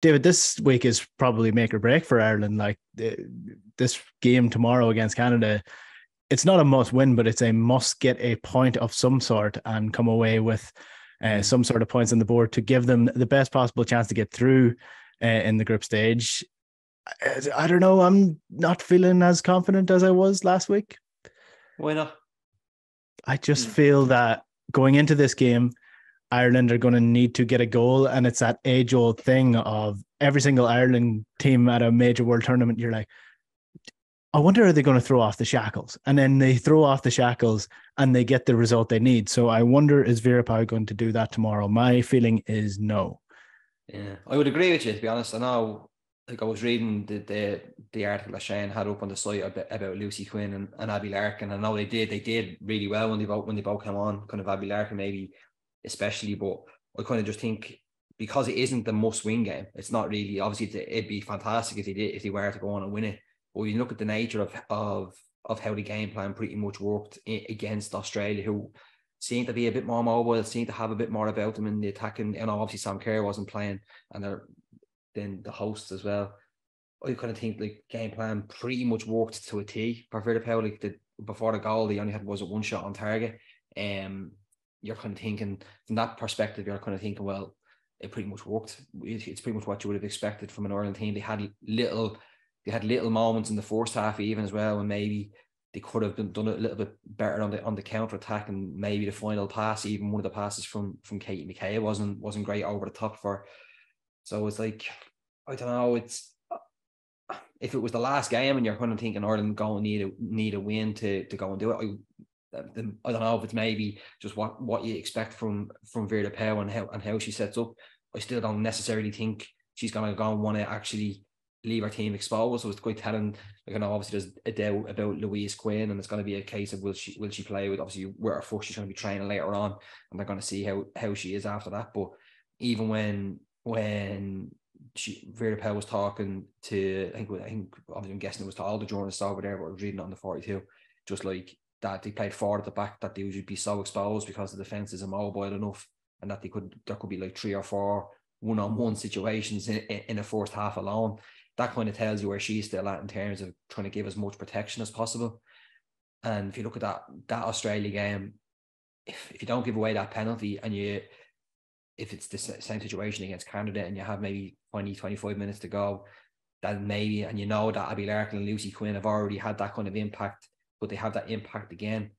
David, this week is probably make or break for Ireland. Like this game tomorrow against Canada, it's not a must win, but it's a must get a point of some sort and come away with some sort of points on the board to give them the best possible chance to get through in the group stage. I don't know. I'm not feeling as confident as I was last week. Why not? I just feel that going into this game, Ireland are going to need to get a goal. And it's that age-old thing of every single Ireland team at a major world tournament. You're like, I wonder, are they going to throw off the shackles? And then they throw off the shackles and they get the result they need. So I wonder, is Vera Pauw going to do that tomorrow? My feeling is no. Yeah, I would agree with you, to be honest. I know, like I was reading the article that Shane had up on the site about Lucy Quinn and Abby Larkin. I know they did really well when they both came on, kind of Abby Larkin maybe especially, but I kind of just think because it isn't the must-win game, it's not really, obviously it'd be fantastic if they were to go on and win it. But you look at the nature of how the game plan pretty much worked against Australia, who seemed to be a bit more mobile, seemed to have a bit more about them in the attacking. And obviously Sam Kerr wasn't playing, and then the hosts as well. I kind of think the game plan pretty much worked to a T for Vera Pauw. Like before the goal, they only had one shot on target. You're kind of thinking from that perspective, you're kind of thinking, well, it pretty much worked. It's pretty much what you would have expected from an Ireland team. They had little moments in the first half even as well, and maybe they could have done it a little bit better on the counter attack, and maybe the final pass, even one of the passes from Katie McKay wasn't great over the top for. So it's like, I don't know. It's if it was the last game and you're kind of thinking Ireland going need a win to go and do it. I don't know if it's maybe just what you expect from Vera Pauw and how she sets up. I still don't necessarily think she's going to go and want to actually leave her team exposed. So it's quite telling. Like, I know obviously there's a doubt about Louise Quinn, and it's going to be a case of will she play with, obviously where her foot she's going to be training later on, and they're going to see how she is after that. But even when Vera Pauw was talking to, I think obviously I'm guessing it was to all the journalists over there, but I was reading it on the 42, just like that they played forward at the back, that they would be so exposed because the defence is immobile enough, and that there could be like 3 or 4 one-on-one situations in the first half alone. That kind of tells you where she's still at in terms of trying to give as much protection as possible. And if you look at that Australia game, if you don't give away that penalty, and if it's the same situation against Canada and you have maybe 20-25 minutes to go, then maybe, and you know that Abby Larkin and Lucy Quinn have already had that kind of impact, but they have that impact again.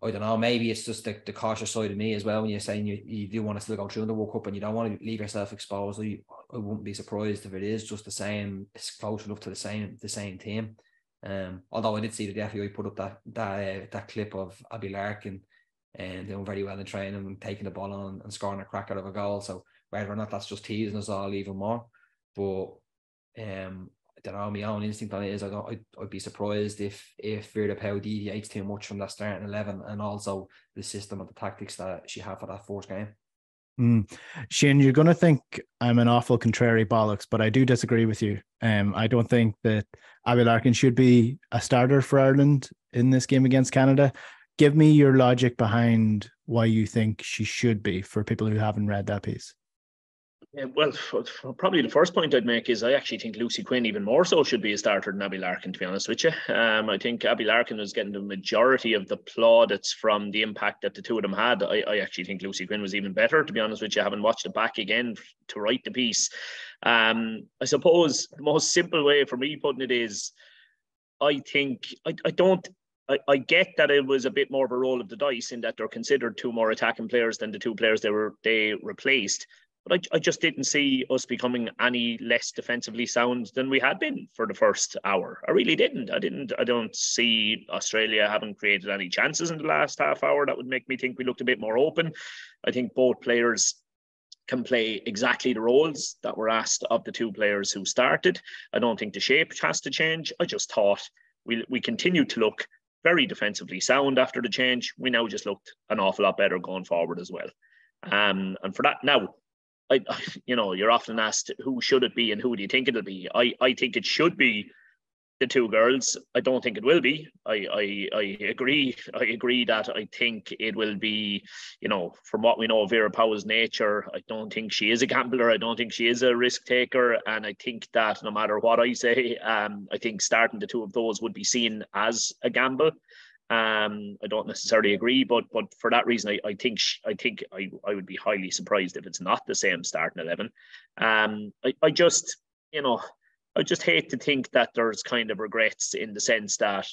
I don't know, maybe it's just the cautious side of me as well when you're saying you do want to still go through the World Cup and you don't want to leave yourself exposed. I wouldn't be surprised if it is just the same, it's close enough to the same team. Although I did see the FAI put up that clip of Abby Larkin and doing very well in training and taking the ball on and scoring a crack out of a goal. So whether or not that's just teasing us all even more, but I don't know, my own instinct on it is I'd be surprised if Vera Pauw deviates too much from that starting 11 and also the system and the tactics that she had for that first game. Shane, you're going to think I'm an awful contrary bollocks, but I do disagree with you. I don't think that Abby Larkin should be a starter for Ireland in this game against Canada. Give me your logic behind why you think she should be for people who haven't read that piece. Yeah, well, probably the first point I'd make is I actually think Lucy Quinn even more so should be a starter than Abby Larkin, to be honest with you. I think Abby Larkin was getting the majority of the plaudits from the impact that the two of them had. I actually think Lucy Quinn was even better, to be honest with you. I haven't watched it back again to write the piece. I suppose the most simple way for me putting it is I think I get that it was a bit more of a roll of the dice in that they're considered 2 more attacking players than the 2 players they replaced. But I just didn't see us becoming any less defensively sound than we had been for the first hour. I really didn't. I don't see Australia having created any chances in the last half hour that would make me think we looked a bit more open. I think both players can play exactly the roles that were asked of the 2 players who started. I don't think the shape has to change. I just thought we continued to look very defensively sound after the change. We now just looked an awful lot better going forward as well. And for that now, you're often asked who should it be and who do you think it'll be. I think it should be the two girls. I don't think it will be. I agree. I agree that I think it will be, from what we know of Vera Pauw's nature, I don't think she is a gambler. I don't think she is a risk taker. And I think that no matter what I say, I think starting the two of those would be seen as a gamble. I don't necessarily agree, but for that reason, I think I would be highly surprised if it's not the same starting 11. I just hate to think that there's kind of regrets in the sense that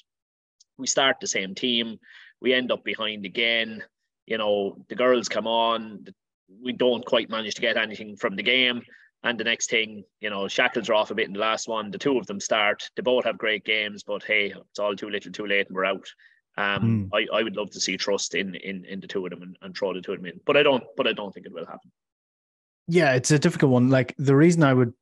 we start the same team, we end up behind again. The girls come on, we don't quite manage to get anything from the game. And the next thing, shackles are off a bit in the last one. The two of them start. They both have great games, but hey, it's all too little too late and we're out. I would love to see trust in the two of them and throw the two of them in. But I don't think it will happen. Yeah, it's a difficult one. Like, the reason I would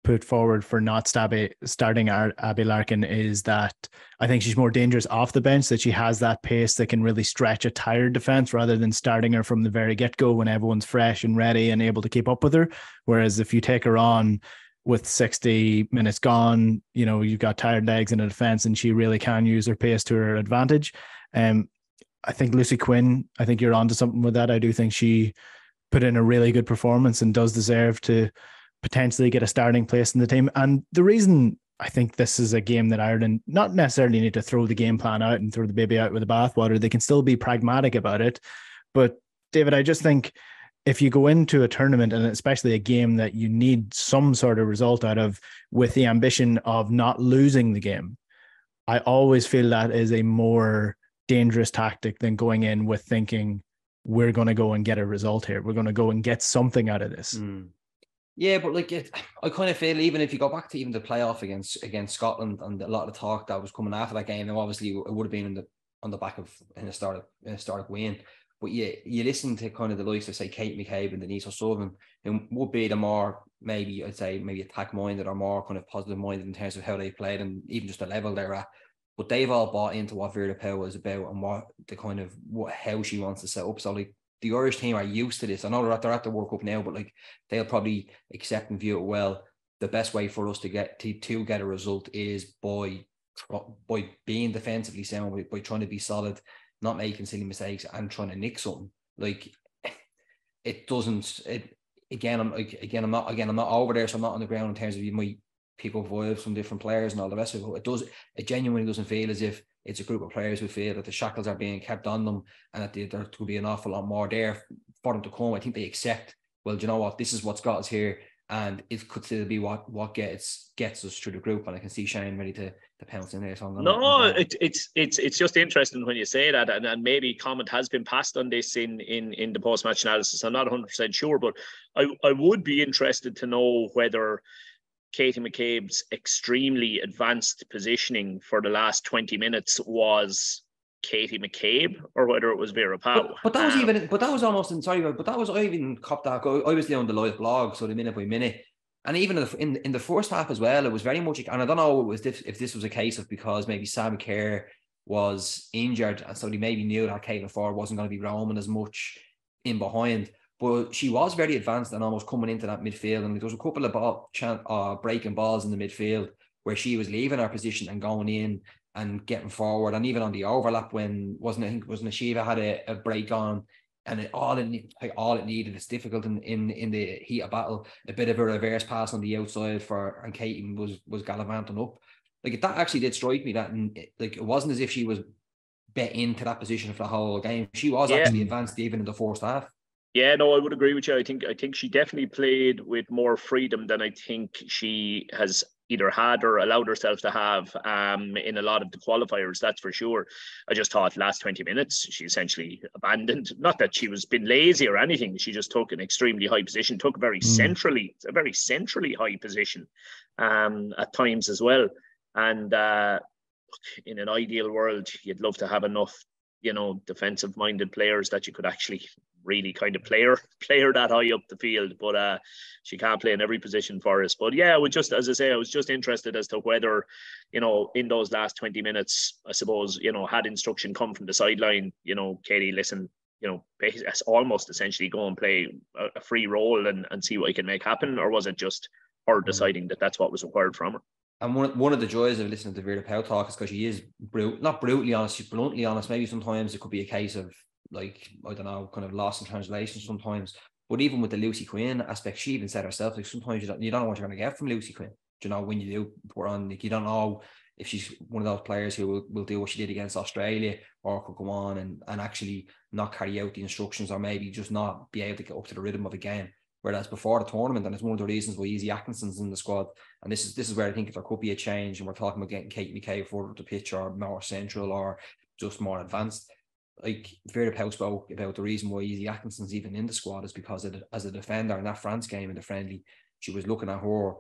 put forward for not starting Abby Larkin is that I think she's more dangerous off the bench, that she has that pace that can really stretch a tired defense rather than starting her from the very get-go when everyone's fresh and ready and able to keep up with her. Whereas if you take her on with 60 minutes gone, you've got tired legs in a defense and she really can use her pace to her advantage. I think Lucy Quinn, I think you're onto something with that. I do think she put in a really good performance and does deserve to potentially get a starting place in the team. And the reason I think this is a game that Ireland not necessarily need to throw the game plan out and throw the baby out with the bathwater, they can still be pragmatic about it. But David, I just think if you go into a tournament and especially a game that you need some sort of result out of with the ambition of not losing the game, I always feel that is a more dangerous tactic than going in with thinking we're going to go and get a result here. We're going to go and get something out of this. Yeah, but I kind of feel even if you go back to even the playoff against Scotland and a lot of the talk that was coming after that game, now obviously it would have been on the back of in a historic win. But you listen to kind of the likes of say Kate McCabe and Denise O'Sullivan, who would be the more maybe attack minded or more kind of positive minded in terms of how they played and even just the level they're at. But they've all bought into what Vera Pauw is about and what the kind of how she wants to set up. So the Irish team are used to this. I know they're at the World Cup now, but they'll probably accept and view it well. The best way for us to get a result is by being defensively sound, by trying to be solid, not making silly mistakes, and trying to nick something. It doesn't. I'm not over there, so I'm not on the ground in terms of you might pick up vibes from different players and all the rest of it. It genuinely doesn't feel as if it's a group of players who feel that the shackles are being kept on them and that there could be an awful lot more there for them to come. I think they accept, well, do you know what, this is what's got us here, and it could still be what gets us through the group. And I can see Shane ready to pounce in there. So it's just interesting when you say that, and maybe comment has been passed on this in the post-match analysis. I'm not 100% sure, but I would be interested to know whether Katie McCabe's extremely advanced positioning for the last 20 minutes was Katie McCabe or whether it was Vera Pauw. But that was I even copped that. I was on the live blog, so the minute by minute, and even in the first half as well, it was very much. And I don't know if this was a case of because maybe Sam Kerr was injured, and so they maybe knew that Caitlin Ford wasn't going to be roaming as much in behind. But she was very advanced and almost coming into that midfield. And there was a couple of breaking balls in the midfield where she was leaving her position and going in and getting forward. And even on the overlap when wasn't Shiva had a break on, and all it needed, it's difficult in the heat of battle, a bit of a reverse pass on the outside and Katie was gallivanting up. That actually did strike me that it wasn't as if she was bet into that position for the whole game. She was actually advanced even in the first half. Yeah, no, I would agree with you. I think she definitely played with more freedom than I think she has either had or allowed herself to have in a lot of the qualifiers, that's for sure. I just thought last 20 minutes, she essentially abandoned. Not that she was been lazy or anything. She just took an extremely high position, took a very centrally high position at times as well. And in an ideal world, you'd love to have enough defensive minded players that you could actually really kind of play her that high up the field, but she can't play in every position for us. But yeah, I was just interested as to whether in those last 20 minutes, I suppose had instruction come from the sideline, Katie, listen, almost essentially go and play a free role and see what you can make happen, or was it just her deciding that that's what was required from her? And one of the joys of listening to Vera Pauw talk is because she is not brutally honest, she's bluntly honest. Maybe sometimes it could be a case of, like, I don't know, kind of lost in translation sometimes. But even with the Lucy Quinn aspect, she even said herself, like, sometimes you don't know what you're going to get from Lucy Quinn. Do you know, when you do put on, like, you don't know if she's one of those players who will do what she did against Australia, or could go on and actually not carry out the instructions, or maybe just not be able to get up to the rhythm of a game. Whereas before the tournament, and it's one of the reasons why Easy Atkinson's in the squad, and this is where I think there could be a change, and we're talking about getting Kate McKay further up the pitch, or more central, or just more advanced. Like, Vera Pauw spoke about the reason why Easy Atkinson's even in the squad is because as a defender in that France game in the friendly, she was looking at her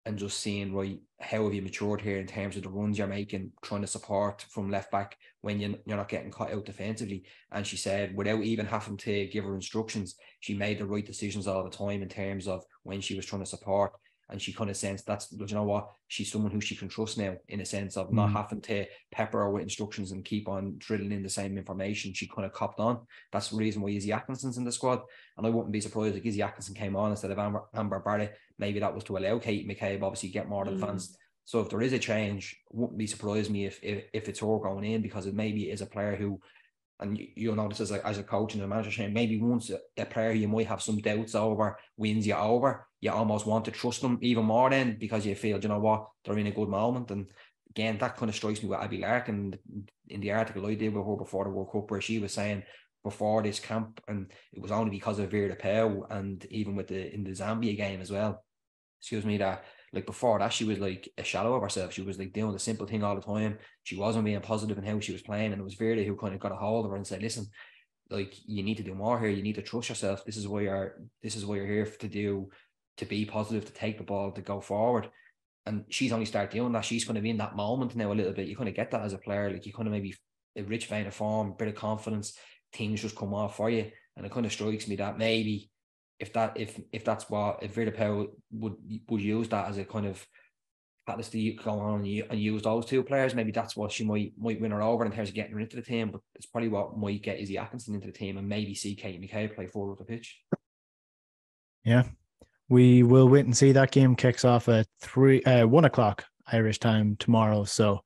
and just seeing, right, how have you matured here in terms of the runs you're making, trying to support from left back when you're not getting caught out defensively. And she said, without even having to give her instructions, she made the right decisions all the time in terms of when she was trying to support. And she kind of sensed that's, you know what, she's someone who she can trust now, in a sense of not having to pepper her with instructions and keep on drilling in the same information. She kind of copped on. That's the reason why Izzy Atkinson's in the squad. And I wouldn't be surprised if Izzy Atkinson came on instead of Amber Barrett. Maybe that was to allow Kate McCabe obviously get more advanced. So if there is a change, wouldn't be surprised me if it's her going in, because it maybe is a player who, and you'll notice as a coach and a manager, maybe once a player you might have some doubts over wins you over, you almost want to trust them even more then, because you feel, you know what, they're in a good moment. And again, that kind of strikes me with Abby Larkin in the article I did with her before the World Cup, where she was saying before this camp, and it was only because of Vera Pauw, and even in the Zambia game as well, that, like, before that, she was like a shadow of herself. She was like doing the simple thing all the time. She wasn't being positive in how she was playing, and it was Vera who kind of got a hold of her and said, listen, like, you need to do more here. You need to trust yourself. This is what you're here to do, to be positive, to take the ball, to go forward. And she's only started doing that. She's going to be in that moment now a little bit. You kind of get that as a player. Like, you kind of maybe a rich vein of form, bit of confidence, things just come off for you. And it kind of strikes me that maybe if Vera Pauw would use that as a kind of catalyst to go on and use those two players, maybe that's what she might win her over in terms of getting her into the team. But it's probably what might get Izzy Atkinson into the team, and maybe see Kate McKay play forward the pitch. Yeah, we will wait and see. That game kicks off at 1 o'clock Irish time tomorrow, so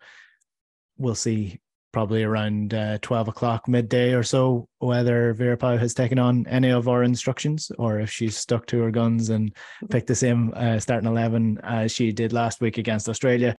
we'll see probably around 12 o'clock midday or so whether Vera Pauw has taken on any of our instructions, or if she's stuck to her guns and picked the same starting 11 as she did last week against Australia.